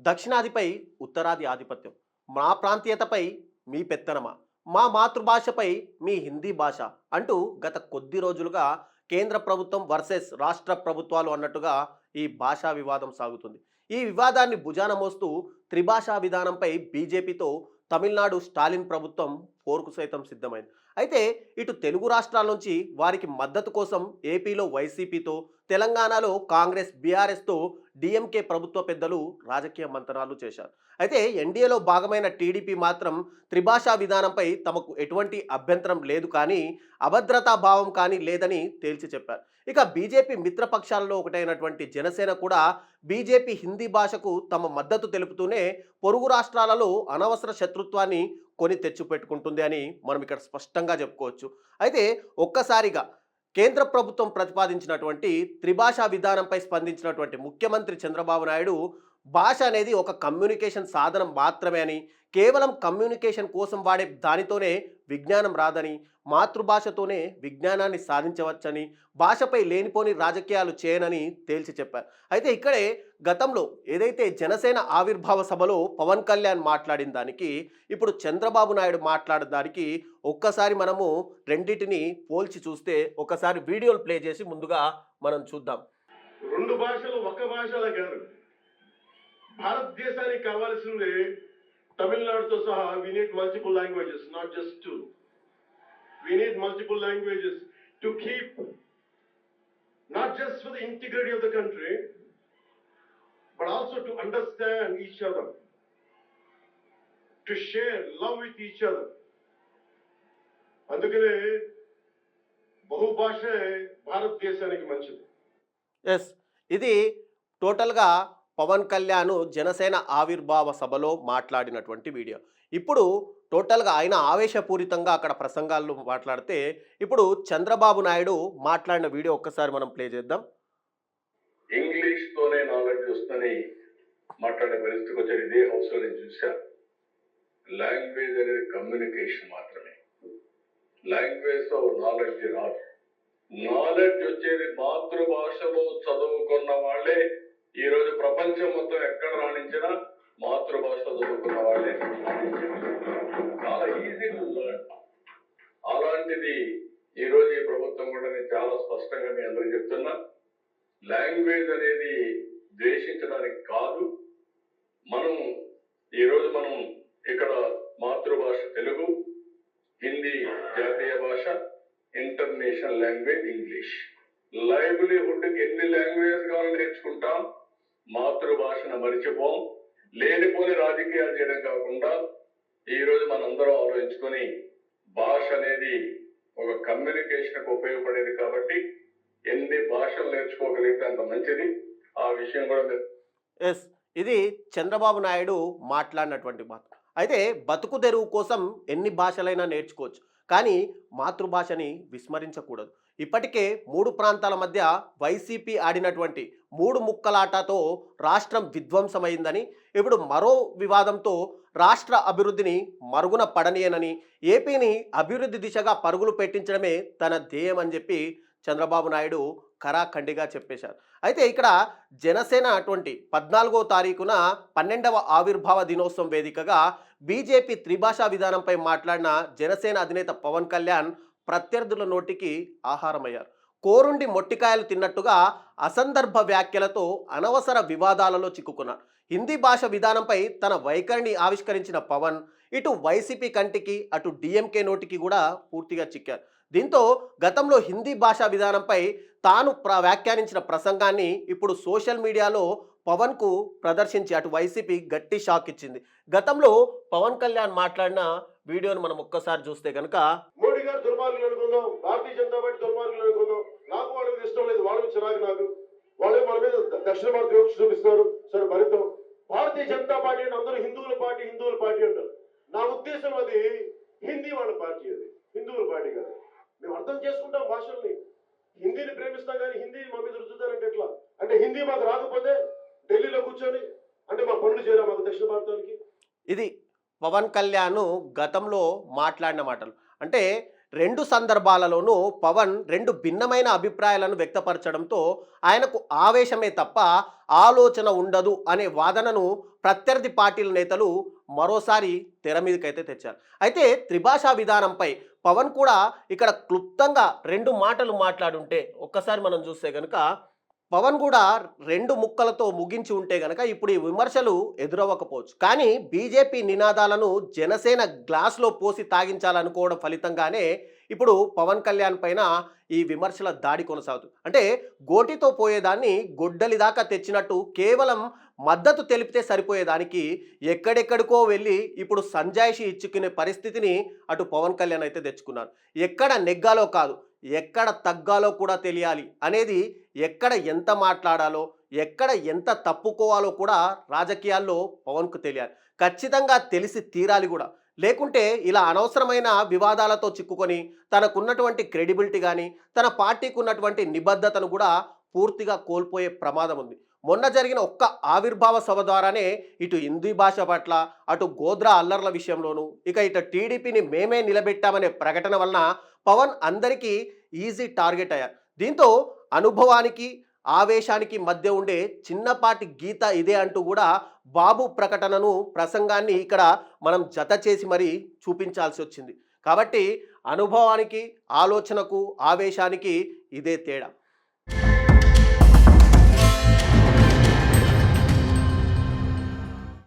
దక్షిణాదిపై ఉత్తరాది ఆధిపత్యం, మా ప్రాంతీయతపై మీ పెత్తనమా, మా మాతృభాషపై మీ హిందీ భాష అంటూ గత కొద్ది రోజులుగా కేంద్ర ప్రభుత్వం వర్సెస్ రాష్ట్ర ప్రభుత్వాలు అన్నట్టుగా ఈ భాషా వివాదం సాగుతుంది. ఈ వివాదాన్ని భుజాన మోస్తూ త్రిభాషా విధానంపై బీజేపీతో తమిళనాడు స్టాలిన్ ప్రభుత్వం పోరుకు సైతం సిద్ధమైంది. అయితే ఇటు తెలుగు రాష్ట్రాల నుంచి వారికి మద్దతు కోసం ఏపీలో వైసీపీతో, తెలంగాణలో కాంగ్రెస్ బీఆర్ఎస్తో డిఎంకే ప్రభుత్వ పెద్దలు రాజకీయ మంతనాలు చేశారు. అయితే ఎన్డీఏలో భాగమైన టీడీపీ మాత్రం త్రిభాషా విధానంపై తమకు ఎటువంటి అభ్యంతరం లేదు కానీ అభద్రతా భావం కానీ లేదని తేల్చి చెప్పారు. ఇక బీజేపీ మిత్రపక్షాలలో ఒకటైనటువంటి జనసేన కూడా బీజేపీ హిందీ భాషకు తమ మద్దతు తెలుపుతూనే పొరుగు రాష్ట్రాలలో అనవసర శత్రుత్వాన్ని కొని తెచ్చిపెట్టుకుంటుంది అని మనం ఇక్కడ స్పష్టంగా చెప్పుకోవచ్చు. అయితే ఒక్కసారిగా కేంద్ర ప్రభుత్వం ప్రతిపాదించినటువంటి త్రిభాషా విధానంపై స్పందించినటువంటి ముఖ్యమంత్రి చంద్రబాబు నాయుడు భాష అనేది ఒక కమ్యూనికేషన్ సాధనం మాత్రమే అని, కేవలం కమ్యూనికేషన్ కోసం వాడే దానితోనే విజ్ఞానం రాదని, మాతృభాషతోనే విజ్ఞానాన్ని సాధించవచ్చని, భాషపై లేనిపోని రాజకీయాలు చేయనని తేల్చి చెప్పారు. అయితే ఇక్కడే గతంలో ఏదైతే జనసేన ఆవిర్భావ సభలో పవన్ కళ్యాణ్ మాట్లాడిన దానికి, ఇప్పుడు చంద్రబాబు నాయుడు మాట్లాడిన దానికి ఒక్కసారి మనము రెండింటిని పోల్చి చూస్తే ఒకసారి వీడియోలు ప్లే చేసి ముందుగా మనం చూద్దాం. రెండు భాషలు ఒక భాషలా కాదు. భారతదేశానికి కావాల్సింది తమిళనాడుతో సహా we need multiple languages, not just two. We need multiple languages to keep not just for the integrity of the country but also to understand each other, to share love with each other. అందుకనే బహుభాషే భారతదేశానికి మంచిది. Yes, ఇది టోటల్గా పవన్ కళ్యాణ్ జనసేన ఆవిర్భావ సభలో మాట్లాడినటువంటి video. ఇప్పుడు టోటల్గా ఆయన ఆవేశపూరితంగా అక్కడ ప్రసంగాల్లో మాట్లాడితే, ఇప్పుడు చంద్రబాబు నాయుడు మాట్లాడిన వీడియో ఒక్కసారి మనం ప్లే చేద్దాం. ఇంగ్లీష్ తోనే నాలెడ్జ్ వస్తుందని మాట్లాడే పరిస్థితికి వచ్చారు. ఇదే హౌస్ లో నేను చూసా. లాంగ్వేజ్ అనేది కమ్యూనికేషన్ మాత్రమే. లాంగ్వేజ్ తో నాలెడ్జ్ రాదు. నాలెడ్జ్ వచ్చేది మాతృభాషలో చదువుకున్న వాళ్ళే. ఈ రోజు ప్రపంచం మొత్తం ఎక్కడ రాణించినా మాతృభాషలో చదువుకున్న వాళ్ళే రాణించారు. చాలా ఈజీ టు లెర్న్. అలాంటిది ఈ రోజు ఈ ప్రభుత్వం కూడా నేను చాలా స్పష్టంగా మీ అందరికి చెప్తున్నా. లాంగ్వేజ్ అనేది ద్వేషించడానికి కాదు. ఈరోజు మనం ఇక్కడ మాతృభాష తెలుగు, హిందీ జాతీయ భాష, ఇంటర్నేషనల్ లాంగ్వేజ్ ఇంగ్లీష్. లైవ్లీహుడ్కి ఎన్ని లాంగ్వేజెస్ కావాలని నేర్చుకుంటాం. మాతృభాషను మరిచిపోం. లేనిపోని రాజకీయాలు చేయడం కాకుండా ఈరోజు మనందరం ఆలోచించుకొని భాష అనేది ఒక కమ్యూనికేషన్కు ఉపయోగపడేది కాబట్టి ఎన్ని భాషలు నేర్చుకోగలిగితే అంత మంచిది. ఆ విషయం కూడా ఎస్, ఇది చంద్రబాబు నాయుడు మాట్లాడినటువంటి మాట. అయితే బతుకు తెరువు కోసం ఎన్ని భాషలైనా నేర్చుకోవచ్చు, కానీ మాతృభాషని విస్మరించకూడదు. ఇప్పటికే 3 ప్రాంతాల మధ్య వైసీపీ ఆడినటువంటి 3 ముక్కలాటతో రాష్ట్రం విధ్వంసమైందని, ఇప్పుడు మరో వివాదంతో రాష్ట్ర అభివృద్ధిని మరుగున పడనీయనని, ఏపీని అభివృద్ధి దిశగా పరుగులు పెట్టించడమే తన ధ్యేయం అని చెప్పి చంద్రబాబు నాయుడు ఖరాఖండిగా చెప్పేశారు. అయితే ఇక్కడ జనసేన 14వ తారీఖున 12వ ఆవిర్భావ దినోత్సవం వేదికగా బీజేపీ త్రిభాషా విధానంపై మాట్లాడిన జనసేన అధినేత పవన్ కళ్యాణ్ ప్రత్యర్థుల నోటికి ఆహారమయ్యారు. కోరుండి మొట్టికాయలు తిన్నట్టుగా అసందర్భ వ్యాఖ్యలతో అనవసర వివాదాలలో చిక్కుకున్నారు. హిందీ భాష విధానంపై తన వైఖరిని ఆవిష్కరించిన పవన్ ఇటు వైసీపీ కంటికి అటు డిఎంకే నోటికి కూడా పూర్తిగా చిక్కారు. దీంతో గతంలో హిందీ భాషా విధానంపై తాను వ్యాఖ్యానించిన ప్రసంగాన్ని ఇప్పుడు సోషల్ మీడియాలో పవన్కు ప్రదర్శించి అటు వైసీపీ గట్టి షాక్ ఇచ్చింది. గతంలో పవన్ కళ్యాణ్ మాట్లాడిన వీడియోను మనం ఒక్కసారి చూస్తే కనుక, మోడీ గారు దుర్మార్గులు అనుకుందాం, భారతీయ జనతా పార్టీ దుర్మార్గులు అనుకుందాం, నాకు వాళ్ళ మీద ఇష్టం లేదు, వాళ్ళ మీద చిరాకు నాకు, వాళ్ళే మన మీద దక్షిణ భారత వివక్ష చూపిస్తున్నారు, సరే భరితం. భారతీయ జనతా పార్టీ అంటే అందరూ హిందువుల పార్టీ అంటారు. నా ఉద్దేశం అది హిందీ వాళ్ళ పార్టీ, అది హిందువుల పార్టీ కాదు. మేము అర్థం చేసుకుంటాం భాషల్ని, హిందీని ప్రేమిస్తాం, కానీ హిందీని మా మీద రుద్దుతారంటే ఎట్లా? అంటే హిందీ మాకు రాకపోతే ఢిల్లీలో కూర్చొని అంటే మా పనులు చేయరా మాకు దక్షిణ భారతానికి? ఇది పవన్ కళ్యాణ్ గతంలో మాట్లాడిన మాటలు. అంటే రెండు సందర్భాలలోనూ పవన్ రెండు భిన్నమైన అభిప్రాయాలను వ్యక్తపరచడంతో ఆయనకు ఆవేశమే తప్ప ఆలోచన ఉండదు అనే వాదనను ప్రత్యర్థి పార్టీల నేతలు మరోసారి తెర మీదకైతే తెచ్చారు. అయితే త్రిభాషా విధానంపై పవన్ కూడా ఇక్కడ క్లుప్తంగా రెండు మాటలు మాట్లాడుంటే ఒక్కసారి మనం చూస్తే గనుక పవన్ కూడా రెండు ముక్కలతో ముగించి ఉంటే గనక ఇప్పుడు ఈ విమర్శలు ఎదురవ్వకపోవచ్చు. కానీ బీజేపీ నినాదాలను జనసేన గ్లాస్లో పోసి తాగించాలనుకోవడం ఫలితంగానే ఇప్పుడు పవన్ కళ్యాణ్ పైన ఈ విమర్శల దాడి కొనసాగుతుంది. అంటే గోటితో పోయేదాన్ని గొడ్డలి దాకా తెచ్చినట్టు కేవలం మద్దతు తెలిపితే సరిపోయేదానికి ఎక్కడెక్కడికో వెళ్ళి ఇప్పుడు సంజాయిషి ఇచ్చుకునే పరిస్థితిని అటు పవన్ కళ్యాణ్ అయితే తెచ్చుకున్నారు. ఎక్కడ నెగ్గాలో కాదు, ఎక్కడ తగ్గాలో కూడా తెలియాలి అనేది, ఎక్కడ ఎంత మాట్లాడాలో, ఎక్కడ ఎంత తప్పుకోవాలో కూడా రాజకీయాల్లో పవన్కు తెలియాలి. ఖచ్చితంగా తెలిసి తీరాలి కూడా. లేకుంటే ఇలా అనవసరమైన వివాదాలతో చిక్కుకొని తనకున్నటువంటి క్రెడిబిలిటీ కానీ తన పార్టీకి ఉన్నటువంటి నిబద్ధతను కూడా పూర్తిగా కోల్పోయే ప్రమాదం ఉంది. మొన్న జరిగిన ఒక్క ఆవిర్భావ సభ ద్వారానే ఇటు హిందీ భాష పట్ల, అటు గోద్రా అల్లర్ల విషయంలోనూ, ఇటు టీడీపీని మేమే నిలబెట్టామనే ప్రకటన వలన పవన్ అందరికీ ఈజీ టార్గెట్ అయ్యారు. దీంతో అనుభవానికి ఆవేశానికి మధ్య ఉండే చిన్నపాటి గీత ఇదే అంటూ కూడా బాబు ప్రకటనను, ప్రసంగాన్ని ఇక్కడ మనం జత చేసి మరీ చూపించాల్సి వచ్చింది. కాబట్టి అనుభవానికి, ఆలోచనకు, ఆవేశానికి ఇదే తేడా.